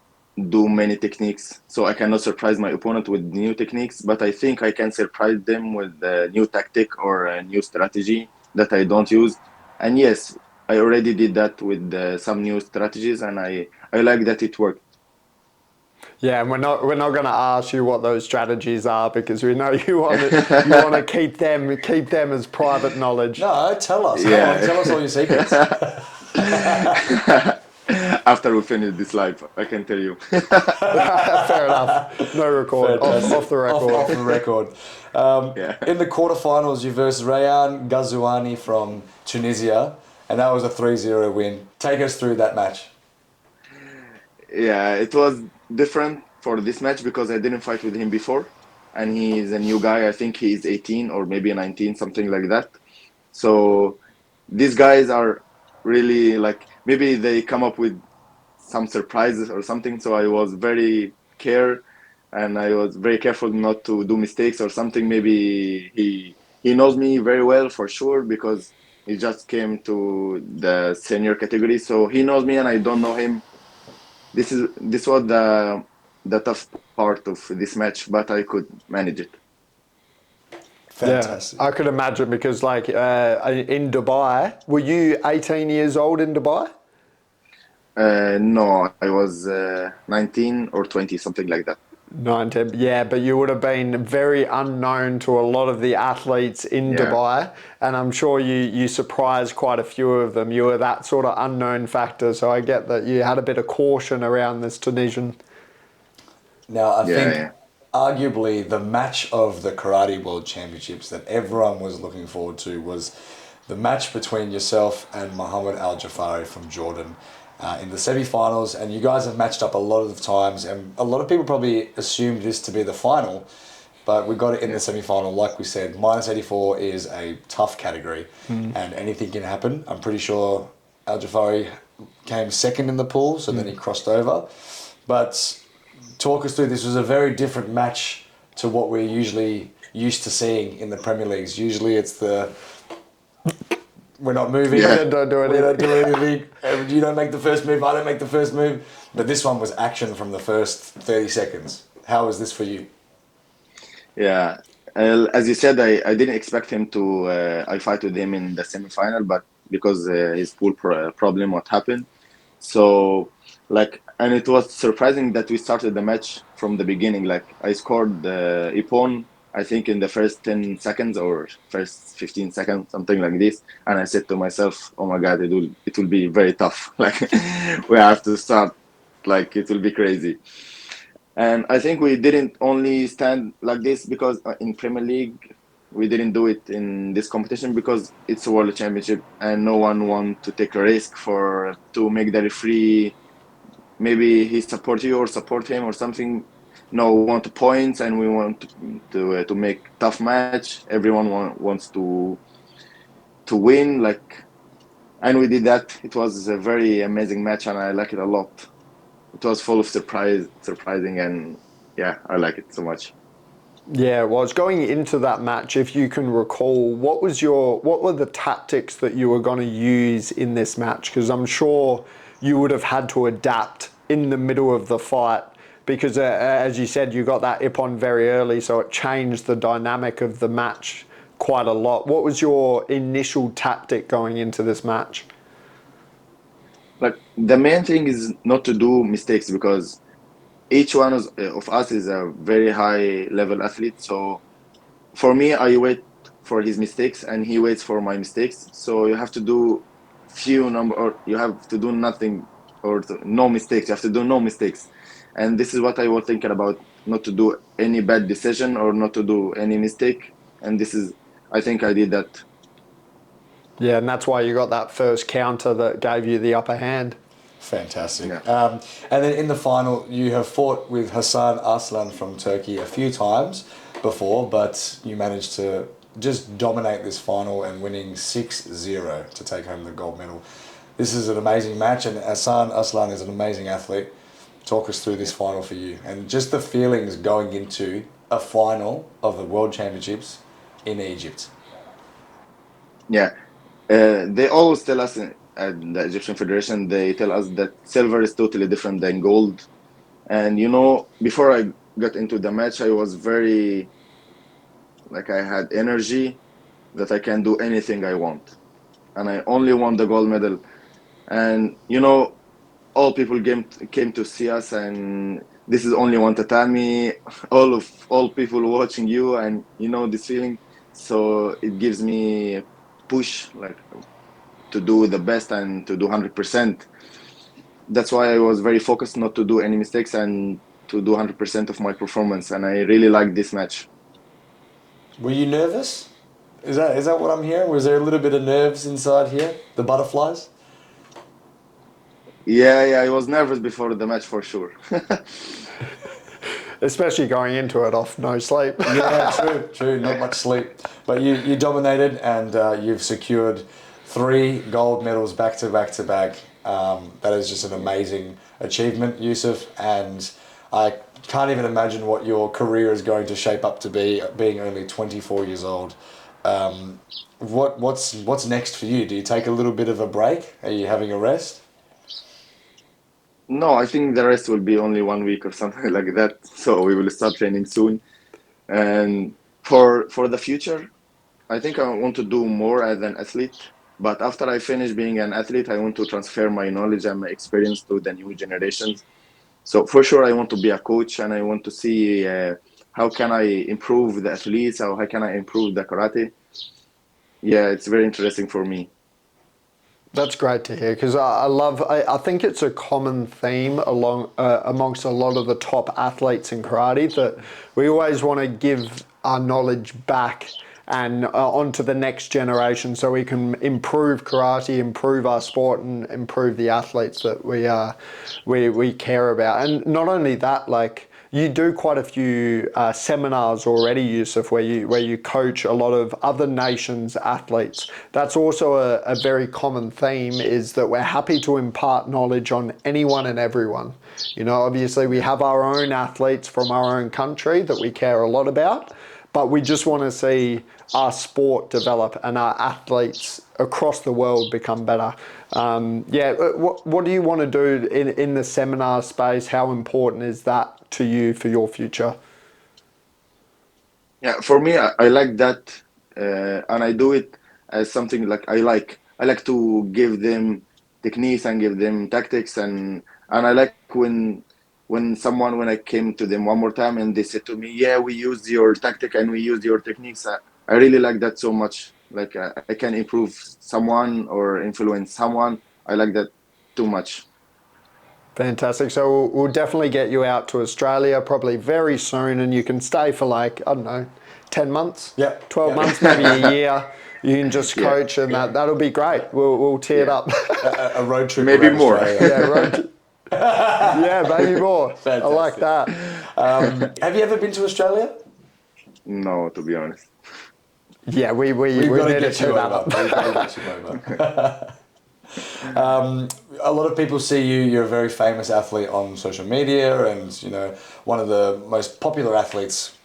do many techniques, so I cannot surprise my opponent with new techniques, but I think I can surprise them with a new tactic or a new strategy that I don't use. And yes, I already did that with some new strategies, and I like that it worked. Yeah, and we're not going to ask you what those strategies are, because we know you want to keep them as private knowledge. No, tell us. Yeah. Tell us all your secrets. After we finish this live, I can tell you. Fair enough. No record. Off the record. Off the record. In the quarterfinals, you versed Rayan Ghazouani from Tunisia, and that was a 3-0 win. Take us through that match. Yeah, it was different for this match because I didn't fight with him before, and he is a new guy. I think he is 18 or maybe 19, something like that. So these guys are really like, maybe they come up with some surprises or something. So I was very and I was very careful not to do mistakes or something. Maybe he knows me very well for sure, because he just came to the senior category, so he knows me and I don't know him. This was the tough part of this match, but I could manage it. Fantastic. Yeah, I could imagine, because like in Dubai, were you 18 years old in Dubai? No, I was 19 or 20, something like that. 19, yeah, but you would have been very unknown to a lot of the athletes in Dubai, and I'm sure you surprised quite a few of them. You were that sort of unknown factor, so I get that you had a bit of caution around this Tunisian. Now, I think arguably the match of the Karate World Championships that everyone was looking forward to was the match between yourself and Mohammed Al Jafari from Jordan. In the semi-finals, and you guys have matched up a lot of times, and a lot of people probably assumed this to be the final, but we got it in the semi-final. Like we said, minus 84 is a tough category, and anything can happen. I'm pretty sure Al Jafari came second in the pool, so then he crossed over. But talk us through, this was a very different match to what we're usually used to seeing in the Premier Leagues. Usually it's we're not moving. Yeah, don't do anything. We don't do anything. You don't make the first move. I don't make the first move. But this one was action from the first 30 seconds. How was this for you? Yeah, as you said, I didn't expect him to. I fight with him in the semi-final, but because his pool problem, what happened. So And it was surprising that we started the match from the beginning. Like I scored the Ippon, I think in the first 10 seconds or first 15 seconds, something like this. And I said to myself, oh my God, it will be very tough. Like we have to start, like it will be crazy. And I think we didn't only stand like this because in Premier League, we didn't do it in this competition because it's a world championship and no one want to take a risk for to make the referee maybe he support you or support him or something. No, we want points and we want to make tough match. Everyone wants to win, like, and we did that. It was a very amazing match, and I like it a lot. It was full of surprising, and yeah, I like it so much. Yeah, well, it's going into that match, if you can recall, what were the tactics that you were going to use in this match? Because I'm sure you would have had to adapt in the middle of the fight because, as you said, you got that Ippon very early, so it changed the dynamic of the match quite a lot. What was your initial tactic going into this match? Like the main thing is not to do mistakes because each one of us is a very high level athlete. So for me, I wait for his mistakes and he waits for my mistakes. So you have to do few number, or you have to do nothing or no mistakes. You have to do no mistakes. And this is what I was thinking about, not to do any bad decision or not to do any mistake. And this is, I think I did that. Yeah, and that's why you got that first counter that gave you the upper hand. Fantastic. Yeah. And then in the final, you have fought with Hassan Aslan from Turkey a few times before, but you managed to just dominate this final and winning 6-0 to take home the gold medal. This is an amazing match, and Hassan Aslan is an amazing athlete. Talk us through this final for you and just the feelings going into a final of the World Championships in Egypt. Yeah. They always tell us at the Egyptian Federation, they tell us that silver is totally different than gold. And before I got into the match, I was very, like, I had energy that I can do anything I want. And I only won the gold medal. And, all people came to see us, and this is only one tatami, all people watching you, and this feeling. So it gives me a push, like, to do the best and to do 100%. That's why I was very focused not to do any mistakes and to do 100% of my performance. And I really like this match. Were you nervous? Is that what I'm hearing? Was there a little bit of nerves inside here? The butterflies? Yeah, I was nervous before the match for sure. Especially going into it off no sleep. Yeah, true. Not much sleep. But you dominated and you've secured 3 gold medals back to back to back. That is just an amazing achievement, Youssef. And I can't even imagine what your career is going to shape up to be, being only 24 years old. What's next for you? Do you take a little bit of a break? Are you having a rest? No, I think the rest will be only 1 week or something like that. So we will start training soon. And for the future, I think I want to do more as an athlete. But after I finish being an athlete, I want to transfer my knowledge and my experience to the new generations. So for sure, I want to be a coach, and I want to see how can I improve the athletes, how can I improve the karate. Yeah, it's very interesting for me. That's great to hear because I think it's a common theme amongst a lot of the top athletes in karate that we always want to give our knowledge back and onto the next generation so we can improve karate, improve our sport, and improve the athletes that we care about. And not only that, like, you do quite a few seminars already, Youssef, where you coach a lot of other nations' athletes. That's also a very common theme, is that we're happy to impart knowledge on anyone and everyone. Obviously we have our own athletes from our own country that we care a lot about, but we just want to see our sport develop and our athletes across the world become better. What do you want to do in the seminar space? How important is that to you for your future? Yeah, for me, I like that, and I do it as something like I like. I like to give them techniques and give them tactics, and And I like when I came to them one more time and they said to me, yeah, we used your tactic and we used your techniques. I really like that so much. Like I can improve someone or influence someone. I like that too much. Fantastic. So we'll definitely get you out to Australia probably very soon, and you can stay for like, I don't know, 10 months, Yeah. 12 Yeah. months, maybe a year. You can just Yeah. coach, and that'll be great. We'll tee it Yeah. up. A road trip Maybe around more. Australia. Yeah, road. Yeah, maybe more. I like Fantastic. that. Have you ever been to Australia? No, to be honest. Yeah, we We've got to need to get you tee that over. up. We've got to get you over. A lot of people see you. You're a very famous athlete on social media, and you know, one of the most popular athletes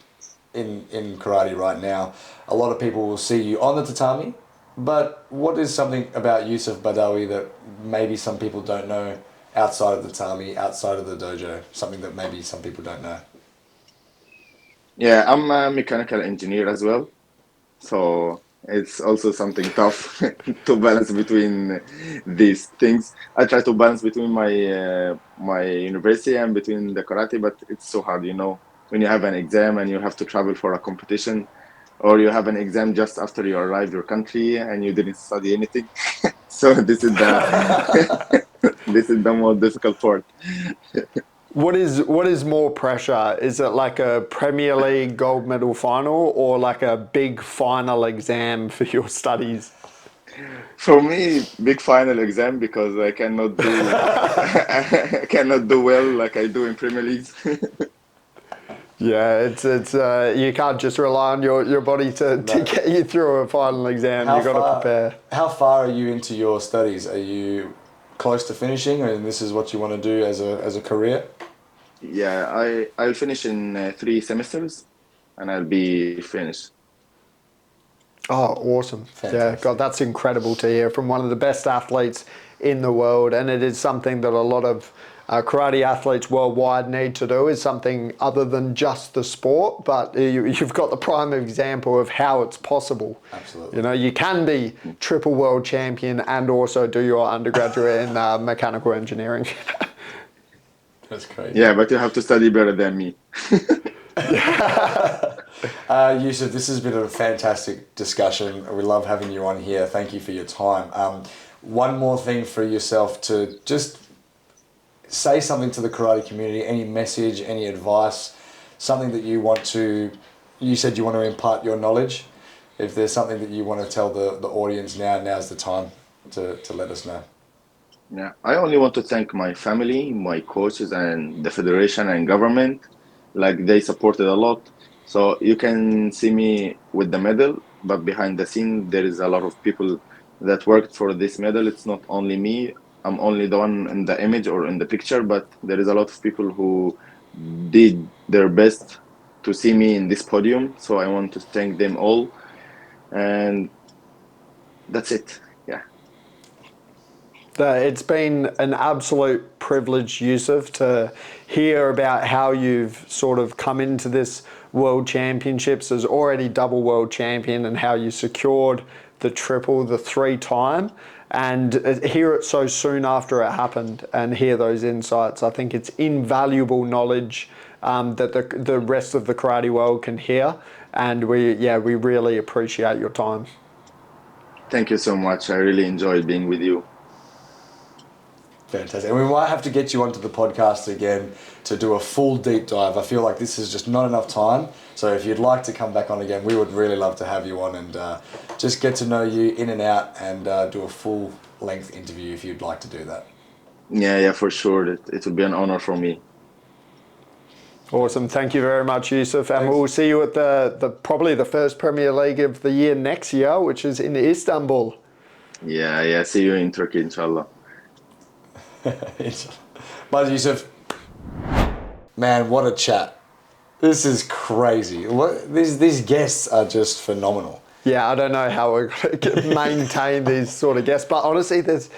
in karate right now. A lot of people will see you on the tatami, but what is something about Youssef Badawi that maybe some people don't know outside of the tatami, outside of the dojo? Something that maybe some people don't know. Yeah, I'm a mechanical engineer as well. So it's also something tough to balance between these things. I try to balance between my university and between the karate, but it's so hard, you know, when you have an exam and you have to travel for a competition, or you have an exam just after you arrive your country and you didn't study anything. So this is the this is the more difficult part. What is more pressure? Is it like a Premier League gold medal final or like a big final exam for your studies? For me, big final exam because I cannot do I cannot do well like I do in Premier League. Yeah, it's you can't just rely on your body to No. get you through a final exam. You got to prepare. How far are you into your studies? Are you close to finishing, and this is what you want to do as a career? Yeah, I'll finish in 3 semesters and I'll be finished. Oh, awesome. Yeah, Fantastic. God, that's incredible to hear from one of the best athletes in the world. And it is something that a lot of karate athletes worldwide need to do, is something other than just the sport. But you've got the prime example of how it's possible. Absolutely. You know, you can be triple world champion and also do your undergraduate in mechanical engineering. That's crazy. Yeah, but you have to study better than me. Youssef, this has been a fantastic discussion. We love having you on here. Thank you for your time. One more thing for yourself to just say something to the karate community, any message, any advice, something that you want to, you said you want to impart your knowledge. If there's something that you want to tell the audience now's the time to let us know. Yeah, I only want to thank my family, my coaches, and the federation and government. Like they supported a lot. So you can see me with the medal, but behind the scene, there is a lot of people that worked for this medal. It's not only me. I'm only the one in the image or in the picture, but there is a lot of people who did their best to see me in this podium. So I want to thank them all. And that's it. Yeah. It's been an absolute privilege, Youssef, to hear about how you've sort of come into this World Championships as already double world champion, and how you secured the triple, the 3-time, and hear it so soon after it happened and hear those insights. I think it's invaluable knowledge that the rest of the karate world can hear, and we really appreciate your time. Thank you so much. I really enjoyed being with you. Fantastic. And we might have to get you onto the podcast again to do a full deep dive. I feel like this is just not enough time. So if you'd like to come back on again, we would really love to have you on and just get to know you in and out and do a full length interview if you'd like to do that. Yeah, for sure. It would be an honor for me. Awesome. Thank you very much, Youssef. And Thanks. we'll see you at the probably the first Premier League of the year next year, which is in Istanbul. Yeah. See you in Turkey, inshallah. But Youssef, man, what a chat. This is crazy. These guests are just phenomenal. Yeah, I don't know how we're going to maintain these sort of guests, but honestly, there's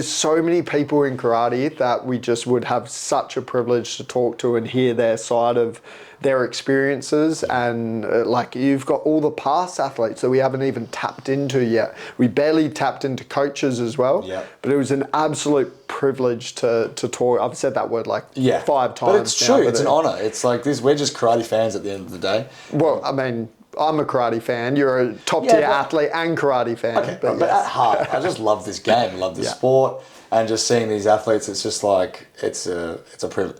so many people in karate that we just would have such a privilege to talk to and hear their side of their experiences, and like you've got all the past athletes that we haven't even tapped into yet. We barely tapped into coaches as well. Yeah. But it was an absolute privilege to talk. I've said that word like 5 times. But it's true. It's an honor. It's like this. We're just karate fans at the end of the day. Well, I mean, I'm a karate fan. You're a top tier athlete and karate fan. Okay, but at heart, I just love this game. I love the sport. And just seeing these athletes, it's just like, it's a privilege.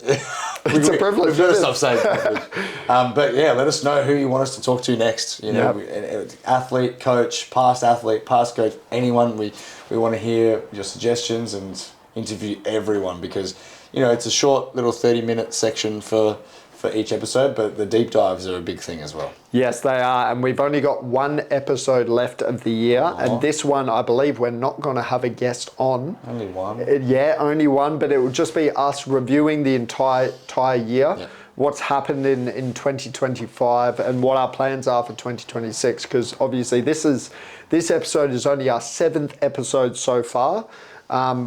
It's a privilege. We've got to stop saying privilege. But yeah, let us know who you want us to talk to next. You know, athlete, coach, past coach, anyone. We want to hear your suggestions and interview everyone, because, you know, it's a short little 30-minute section for each episode, but the deep dives are a big thing as well. Yes, they are, and we've only got 1 episode left of the year, and this one, I believe, we're not going to have a guest on. Only one. Only one, but it will just be us reviewing the entire year, what's happened in 2025, and what our plans are for 2026, because obviously this episode is only our 7th episode so far.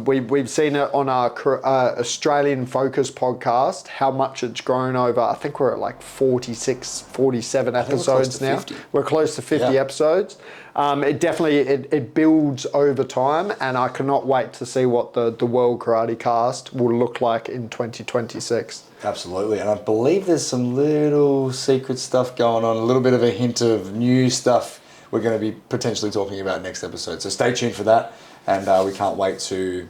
We've seen it on our Australian Focus podcast, how much it's grown over. I think we're at like 46, 47 episodes now. We're close to 50 episodes. It definitely, it builds over time, and I cannot wait to see what the World Karate Cast will look like in 2026. Absolutely, and I believe there's some little secret stuff going on, a little bit of a hint of new stuff we're going to be potentially talking about next episode. So stay tuned for that. And we can't wait to,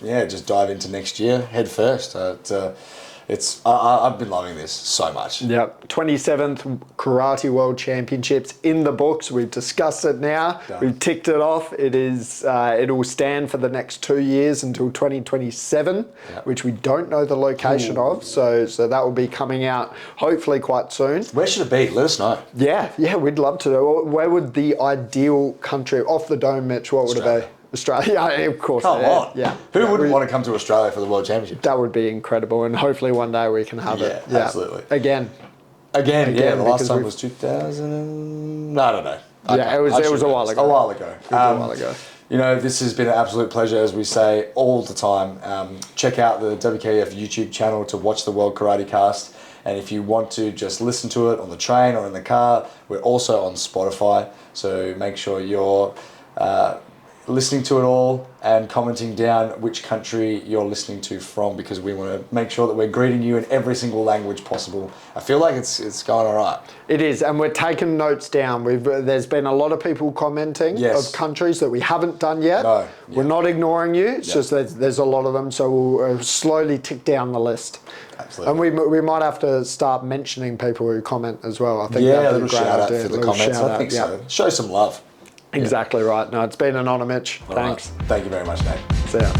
just dive into next year head first. I've been loving this so much. Yep, 27th Karate World Championships in the books. We've discussed it now. Done. We've ticked it off. It is. It will stand for the next 2 years until 2027, which we don't know the location of. So that will be coming out hopefully quite soon. Where should it be? Let us know. Yeah, we'd love to know. Where would the ideal country off the dome, Mitch? What would it be? Australia, of course. Come on. Yeah. Who wouldn't want to come to Australia for the World Championship? That would be incredible, and hopefully one day we can have it. Yeah, absolutely. Again, the last time was 2000. I don't know. It was a while ago. A while ago. You know, this has been an absolute pleasure, as we say all the time. Check out the WKF YouTube channel to watch the World Karate Cast. And if you want to just listen to it on the train or in the car, we're also on Spotify. So make sure you're listening to it all and commenting down which country you're listening to from, because we want to make sure that we're greeting you in every single language possible. I feel like it's going all right. It is, and we're taking notes down. There's been a lot of people commenting of countries that we haven't done yet. No. We're not ignoring you. It's just there's a lot of them, so we'll slowly tick down the list. Absolutely. And we might have to start mentioning people who comment as well. I think a little shout out for the comments. I think so. Show some love. Exactly right. No, it's been an honour, Mitch. Thanks. Right. Thank you very much, Nate. See ya.